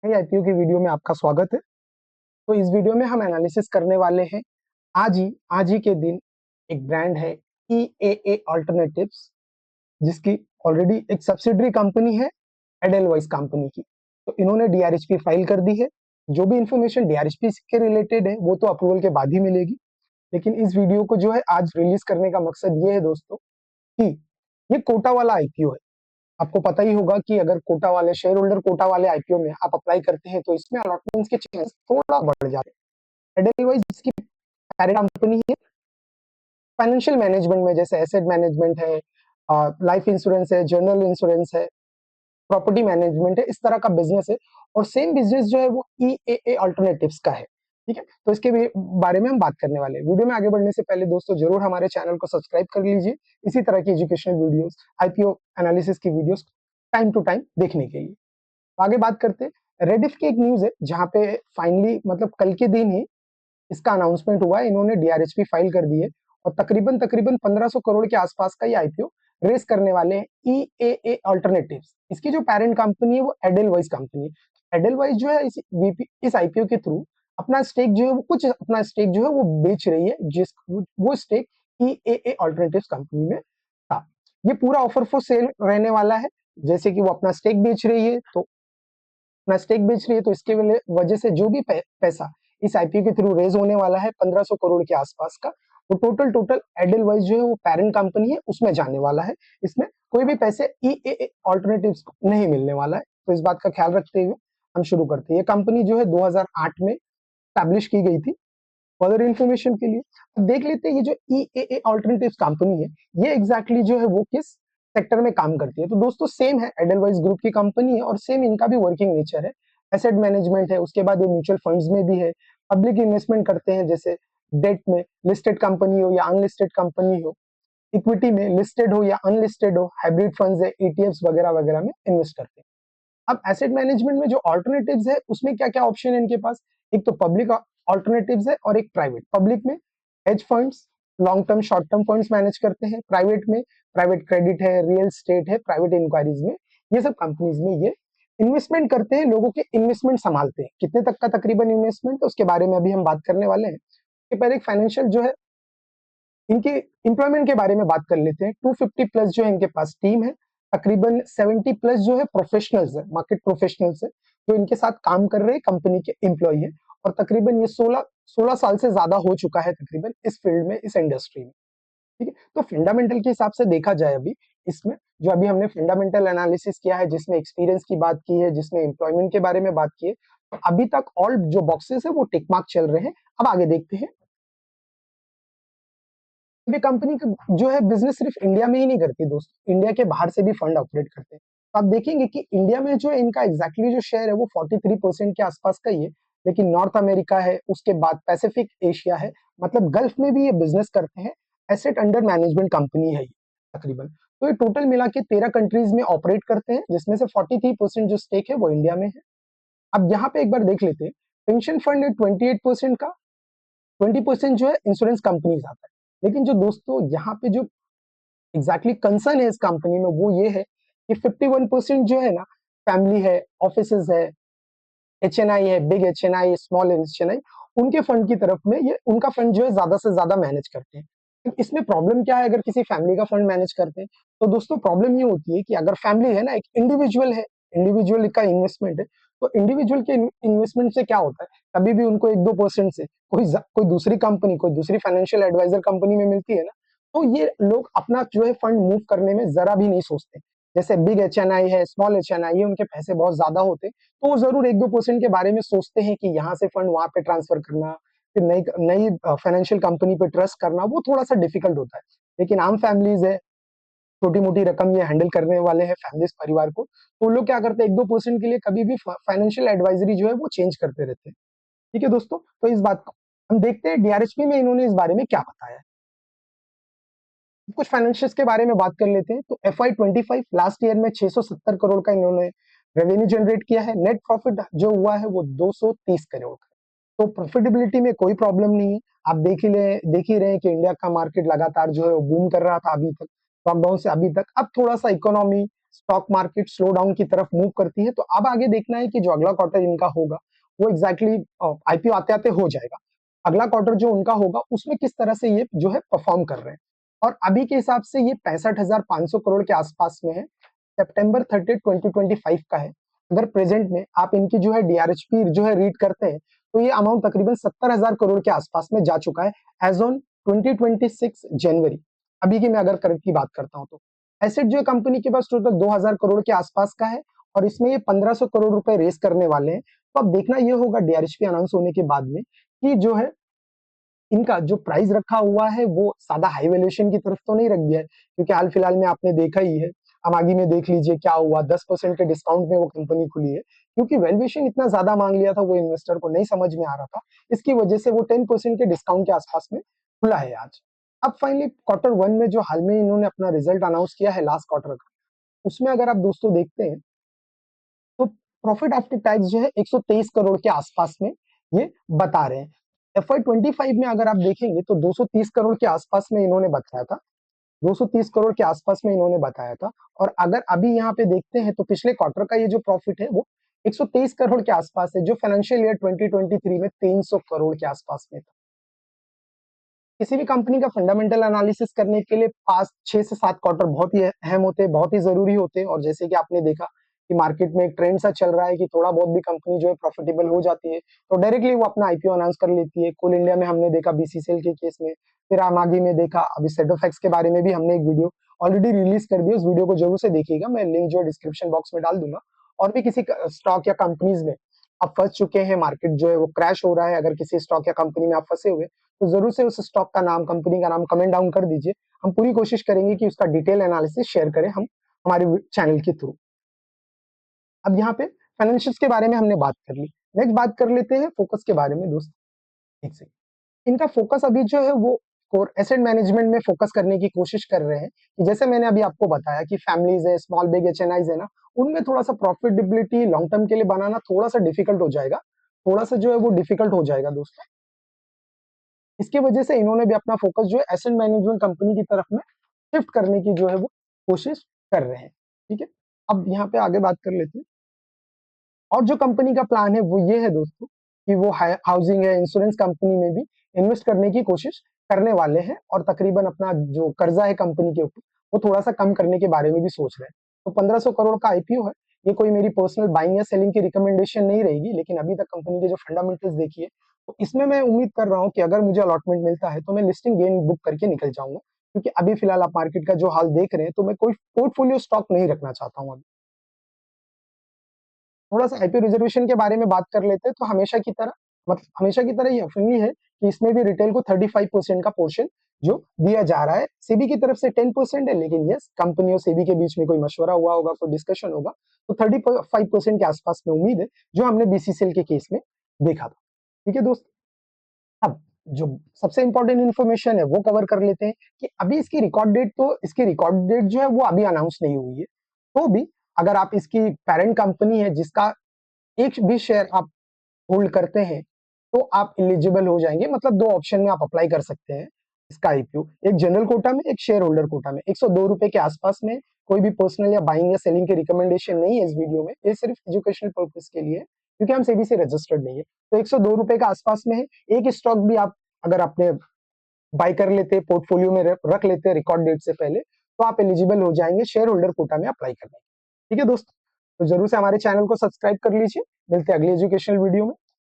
IPO की video में आपका स्वागत है। तो इस वीडियो में हम एनालिसिस करने वाले हैं आज ही के दिन एक ब्रांड है EAA अल्टरनेटिव्स, जिसकी ऑलरेडी एक सब्सिडरी कंपनी है एडेलवाइस कंपनी की। तो इन्होंने डीआरएचपी फाइल कर दी है। जो भी इंफॉर्मेशन डीआरएचपी के रिलेटेड है वो तो अप्रूवल के बाद ही मिलेगी, लेकिन इस वीडियो को जो है आज रिलीज करने का मकसद ये है दोस्तों कि ये कोटा वाला आईपीओ है। आपको पता ही होगा कि अगर कोटा वाले शेयर होल्डर कोटा वाले आईपीओ में आप अप्लाई करते हैं तो इसमें अलॉटमेंट्स के चांस थोड़ा बढ़ जाते हैं। एडेलवाइस जिसकी पेरेंट कंपनी है, फाइनेंशियल मैनेजमेंट में जैसे एसेट मैनेजमेंट है, लाइफ इंश्योरेंस है, जनरल इंश्योरेंस है, प्रॉपर्टी मैनेजमेंट है, इस तरह का बिजनेस है। और सेम बिजनेस जो है वो EAA अल्टरनेटिव्स का है। ठीक है, तो इसके बारे में हम बात करने वाले हैं। वीडियो में आगे बढ़ने से पहले दोस्तों जरूर हमारे चैनल को सब्सक्राइब कर लीजिए इसी तरह की एजुकेशनल वीडियोस, आईपीओ एनालिसिस की वीडियोस टाइम टू टाइम देखने के लिए। तो आगे बात करते हैं। रेडिफ की एक न्यूज है जहां पे फाइनली मतलब कल के दिन ही इसका अनाउंसमेंट हुआ है। इन्होंने डीआरएचपी फाइल कर दी है और तकरीबन तकरीबन 1500 करोड़ के आसपास का ये आईपीओ रेस करने वाले हैं EAA अल्टरनेटिव्स। इसकी जो पेरेंट कंपनी है वो एडेलवाइस कंपनी है। एडेलवाइस जो है इस आईपीओ के थ्रू अपना स्टेक जो है वो कुछ अपना स्टेक जो है वो बेच रही है, जिस वो स्टेक EAA अल्टरनेटिव्स कंपनी में था। ये पूरा ऑफर फॉर सेल रहने वाला है। जैसे कि वो अपना स्टेक बेच रही है तो इसके वजह से जो भी पैसा इस आईपीओ के थ्रू रेज होने वाला है 1500 करोड़ के आसपास का, वो टोटल एडेलवाइस जो है वो पेरेंट कंपनी है उसमें जाने वाला है। इसमें कोई भी पैसे EAA अल्टरनेटिव्स को नहीं मिलने वाला है। तो इस बात का ख्याल रखते हुए हम शुरू करते हैं। ये कंपनी जो है 2008 में स्टैब्लिश की गई थी। फर्दर इन्फॉर्मेशन के लिए अब देख लेते हैं ये जो EAA अल्टरनेटिव्स कंपनी है ये एग्जैक्टली जो है वो किस सेक्टर में काम करती है। तो दोस्तों सेम है, एडेलवाइस ग्रुप की कंपनी है और सेम इनका भी वर्किंग नेचर है। एसेट मैनेजमेंट है, उसके बाद ये म्यूचुअल फंड्स में भी है, पब्लिक इन्वेस्टमेंट करते हैं जैसे डेट में, लिस्टेड कंपनी हो या अनलिस्टेड कंपनी हो, इक्विटी में लिस्टेड हो या अनलिस्टेड हो, हाइब्रिड फंड्स है, ETFs वगैरह वगैरह में इन्वेस्ट करते हैं। अब एसेट मैनेजमेंट में जो ऑल्टरनेटिव्स है उसमें क्या क्या ऑप्शन है इनके पास। एक तो पब्लिक ऑल्टरनेटिव्स है और एक प्राइवेट। पब्लिक में hedge funds, long term short term funds manage करते हैं। प्राइवेट में प्राइवेट क्रेडिट है, रियल स्टेट है, प्राइवेट इंक्वायरीज में, ये सब कंपनीज में ये इन्वेस्टमेंट करते हैं, लोगों के इन्वेस्टमेंट संभालते हैं। कितने तक का तकरीबन इन्वेस्टमेंट, तो उसके बारे में अभी हम बात करने वाले हैं। इसके पहले एक फाइनेंशियल जो है इनके एम्प्लॉयमेंट के बारे में बात कर लेते हैं। 250 प्लस जो है इनके पास टीम है। तकरीबन 70 प्लस जो है प्रोफेशनल्स है, मार्केट प्रोफेशनल्स है, जो इनके साथ काम कर रहे हैं, कंपनी के एम्प्लॉय है। और तकरीबन ये 16 साल से ज्यादा हो चुका है तकरीबन इस फील्ड में, इस इंडस्ट्री में। ठीक है, तो फंडामेंटल के हिसाब से देखा जाए अभी इसमें जो अभी हमने फंडामेंटल एनालिसिस किया है, जिसमें एक्सपीरियंस की बात की है, जिसमें एम्प्लॉयमेंट के बारे में बात की है, तो अभी तक ऑल जो बॉक्सेस है वो टिक मार्क चल रहे हैं। अब आगे देखते हैं। ये कंपनी जो है बिजनेस सिर्फ इंडिया में ही नहीं करती दोस्तों, इंडिया के बाहर से भी फंड ऑपरेट करते हैं। तो आप देखेंगे कि इंडिया में जो है इनका एग्जैक्टली जो शेयर है वो 43% के आसपास का ही है, लेकिन नॉर्थ अमेरिका है, उसके बाद पैसिफिक एशिया है, मतलब गल्फ में भी ये बिजनेस करते हैं। एसेट अंडर मैनेजमेंट कंपनी है ये तकरीबन। तो ये टोटल मिला के 13 कंट्रीज में ऑपरेट करते हैं, जिसमें से 43% जो स्टेक है वो इंडिया में है। अब यहाँ पे एक बार देख लेते हैं। पेंशन फंड है 28% का, 20% जो है इंश्योरेंस कंपनीज आता है। लेकिन जो दोस्तों यहाँ पे जो एग्जैक्टली कंसर्न है इस कंपनी में वो ये है कि 51% जो है ना फैमिली है, ऑफिसेज है, HNI है, बिग HNI, स्मॉल HNI, उनके फंड की तरफ में ये उनका फंड जो है ज्यादा से ज्यादा मैनेज करते हैं। तो इसमें प्रॉब्लम क्या है, अगर किसी फैमिली का फंड मैनेज करते हैं तो दोस्तों प्रॉब्लम ये होती है कि अगर फैमिली है ना, एक इंडिविजुअल है, इंडिविजुअल का इन्वेस्टमेंट है, तो इंडिविजुअल के इन्वेस्टमेंट से क्या होता है, कभी भी उनको 1-2% से कोई दूसरी कंपनी, कोई दूसरी फाइनेंशियल एडवाइजर कंपनी में मिलती है ना, तो ये लोग अपना जो है फंड मूव करने में जरा भी नहीं सोचते। जैसे बिग HNI है, स्मॉल HNI है, उनके पैसे बहुत ज्यादा होते हैं, तो वो जरूर 1-2% के बारे में सोचते हैं कि यहाँ से फंड वहां पे ट्रांसफर करना, फिर नई नई फाइनेंशियल कंपनी पे ट्रस्ट करना, वो थोड़ा सा डिफिकल्ट होता है। लेकिन आम फैमिलीज है, छोटी मोटी रकम ये हैंडल करने वाले हैं फैमिलीज, परिवार को, तो लोग क्या करते हैं, 1-2% के लिए कभी भी फाइनेंशियल एडवाइजरी जो है वो चेंज करते रहते हैं। ठीक है दोस्तों, तो इस बात को हम देखते हैं डीआरएचपी में इन्होंने इस बारे में क्या बताया है। कुछ फाइनेंशियल्स के बारे में बात कर लेते हैं। तो FY25 लास्ट ईयर में 670 करोड़ का इन्होंने रेवेन्यू जनरेट किया है। नेट प्रॉफिट जो हुआ है वो 230 करोड़ का। तो प्रॉफिटेबिलिटी में कोई प्रॉब्लम नहीं है। आप देख ही रहे हैं कि इंडिया का मार्केट लगातार जो है वो बूम कर रहा था अभी तक, लॉकडाउन से अभी तक। अब थोड़ा सा economy stock market slow down की तरफ मूव करती है। तो अब आगे देखना है कि जो अगला क्वार्टर इनका होगा वो एग्जैक्टली आईपीओ आते आते हो जाएगा। अगला क्वार्टर जो उनका होगा उसमें किस तरह से ये जो है परफॉर्म कर रहे हैं। और अभी के हिसाब से ये 65,500 करोड़ के आसपास में है। सितंबर 30 2025 का है। अगर प्रेजेंट में आप इनकी जो है डीआरएचपी जो है रीड करते हैं तो ये अमाउंट तकरीबन 70,000 करोड़ के आसपास में जा चुका है एज ऑन 2026 जनवरी। अभी की मैं अगर करंट की बात करता हूं तो एसेट जो है कंपनी के पास टोटल 2000 करोड़ के आसपास का है और इसमें ये 1500 करोड़ रुपए रेस करने वाले हैं। तो अब देखना ये होगा डीआरएचपी अनाउंस होने के बाद में कि जो है इनका जो प्राइस रखा हुआ है वो सादा हाई वैल्यूएशन की तरफ तो नहीं रख दिया है, क्योंकि हाल फिलहाल में आपने देखा ही है। अमागी में देख लीजिए क्या हुआ, 10% के डिस्काउंट में वो कंपनी खुली है, क्योंकि वैल्यूएशन इतना ज्यादा मांग लिया था, वो इन्वेस्टर को नहीं समझ में आ रहा था। इसकी वजह से वो 10% के डिस्काउंट के आसपास में खुला है आज। अब फाइनली क्वार्टर वन में जो हाल में इन्होंने अपना रिजल्ट अनाउंस किया है लास्ट क्वार्टर का, उसमें अगर आप दोस्तों देखते हैं तो प्रॉफिट आफ्टर टैक्स जो है 123 करोड़ के आसपास में ये बता रहे हैं। FY25 में अगर आप देखेंगे तो 230 करोड़ के आसपास में इन्होंने बताया था, 230 करोड़ के आसपास में इन्होंने बताया था। और अगर अभी यहाँ पे देखते हैं तो पिछले क्वार्टर का ये जो प्रॉफिट है वो 123 करोड़ के आसपास है, जो फाइनेंशियल ईयर 2023 में 300 करोड़ के आसपास में था। किसी भी कंपनी का फंडामेंटल एनालिसिस करने के लिए पास 6 से 7 क्वार्टर बहुत ही अहम होते हैं, बहुत ही जरूरी होते हैं। और जैसे कि आपने देखा कि मार्केट में एक ट्रेंड सा चल रहा है कि थोड़ा बहुत भी कंपनी जो है प्रॉफिटेबल हो जाती है तो डायरेक्टली वो अपना आईपीओ अनाउंस कर लेती है। कोल इंडिया में हमने देखा, बीसीसीएल के केस में, फिर आमागी में देखा, अभी सेडोफैक्स के बारे में भी हमने एक वीडियो ऑलरेडी रिलीज कर दी। उस वीडियो को जरूर से देखिएगा, मैं लिंक जो है डिस्क्रिप्शन बॉक्स में डाल दूंगा। और भी किसी स्टॉक या कंपनीज में आप फंस चुके हैं, मार्केट जो है वो क्रैश हो रहा है, अगर किसी स्टॉक या कंपनी में आप फंसे हुए तो जरूर से उस स्टॉक का नाम, कंपनी का नाम कमेंट डाउन कर दीजिए। हम पूरी कोशिश करेंगे कि उसका डिटेल एनालिसिस शेयर करें हम हमारे चैनल के थ्रू। अब यहाँ पे फाइनेंशियल्स के बारे में हमने बात कर ली, नेक्स्ट बात कर लेते हैं फोकस के बारे में दोस्त। ठीक से इनका फोकस अभी जो है वो कोर एसेट मैनेजमेंट में फोकस करने की कोशिश कर रहे हैं। कि जैसे मैंने अभी आपको बताया कि फैमिलीज है, स्मॉल बिग एचएनआईज है ना, उनमें थोड़ा सा प्रॉफिटेबिलिटी लॉन्ग टर्म के लिए बनाना थोड़ा सा डिफिकल्ट हो जाएगा, थोड़ा सा जो है वो डिफिकल्ट हो जाएगा दोस्तों। इसकी वजह से इन्होंने भी अपना फोकस जो है एसेट मैनेजमेंट कंपनी की तरफ में शिफ्ट करने की जो है वो कोशिश कर रहे हैं। ठीक है, अब यहाँ पे आगे बात कर लेते हैं। और जो कंपनी का प्लान है वो ये है दोस्तों कि वो हाउसिंग है, इंश्योरेंस कंपनी में भी इन्वेस्ट करने की कोशिश करने वाले हैं और तकरीबन अपना जो कर्जा है कंपनी के ऊपर वो थोड़ा सा कम करने के बारे में भी सोच रहे हैं। तो 1500 करोड़ का आईपीओ है। ये कोई मेरी पर्सनल बाइंग या सेलिंग की रिकमेंडेशन नहीं रहेगी, लेकिन अभी तक कंपनी के जो फंडामेंटल्स देखिए तो इसमें मैं उम्मीद कर रहा हूँ कि अगर मुझे अलॉटमेंट मिलता है तो मैं लिस्टिंग गेन बुक करके निकल जाऊंगा, क्योंकि अभी फिलहाल आप मार्केट का जो हाल देख रहे हैं तो मैं कोई पोर्टफोलियो स्टॉक नहीं रखना चाहता हूँ। थोड़ा सा आईपीओ रिजर्वेशन के बारे में बात कर लेते हैं तो हमेशा की तरह, मतलब हमेशा की तरह ये अफिली है कि इसमें भी रिटेल को 35% का पोर्शन जो दिया जा रहा है। सेबी की तरफ से 10% है, लेकिन यस कंपनी और सेबी के बीच में कोई मशवरा हुआ होगा, कोई डिस्कशन होगा तो 35% के आसपास में उम्मीद है, जो हमने बीसीसीएल के केस में देखा था। ठीक है दोस्त, अब जो सबसे इंपॉर्टेंट इन्फॉर्मेशन है वो कवर कर लेते हैं कि अभी इसकी रिकॉर्ड डेट, तो इसकी रिकॉर्ड डेट जो है वो अभी अनाउंस नहीं हुई है। तो भी अगर आप इसकी पेरेंट कंपनी है जिसका एक भी शेयर आप होल्ड करते हैं तो आप एलिजिबल हो जाएंगे। मतलब दो ऑप्शन में आप अप्लाई कर सकते हैं इसका आईपीओ, एक जनरल कोटा में, एक शेयर होल्डर कोटा में। 102 रुपए के आसपास में। कोई भी पर्सनल या बाइंग या सेलिंग की रिकमेंडेशन नहीं है इस वीडियो में, ये सिर्फ एजुकेशनल पर्पज के लिए है, क्योंकि हम सेबी से रजिस्टर्ड नहीं है। तो 102 रुपए का आसपास में है। एक स्टॉक भी आप अगर आपने बाय कर लेते, पोर्टफोलियो में रख लेते रिकॉर्ड डेट से पहले, तो आप एलिजिबल हो जाएंगे शेयर होल्डर कोटा में अप्लाई करने। ठीक है दोस्तों, तो जरूर से हमारे चैनल को सब्सक्राइब कर लीजिए। मिलते हैं अगली एजुकेशनल वीडियो में।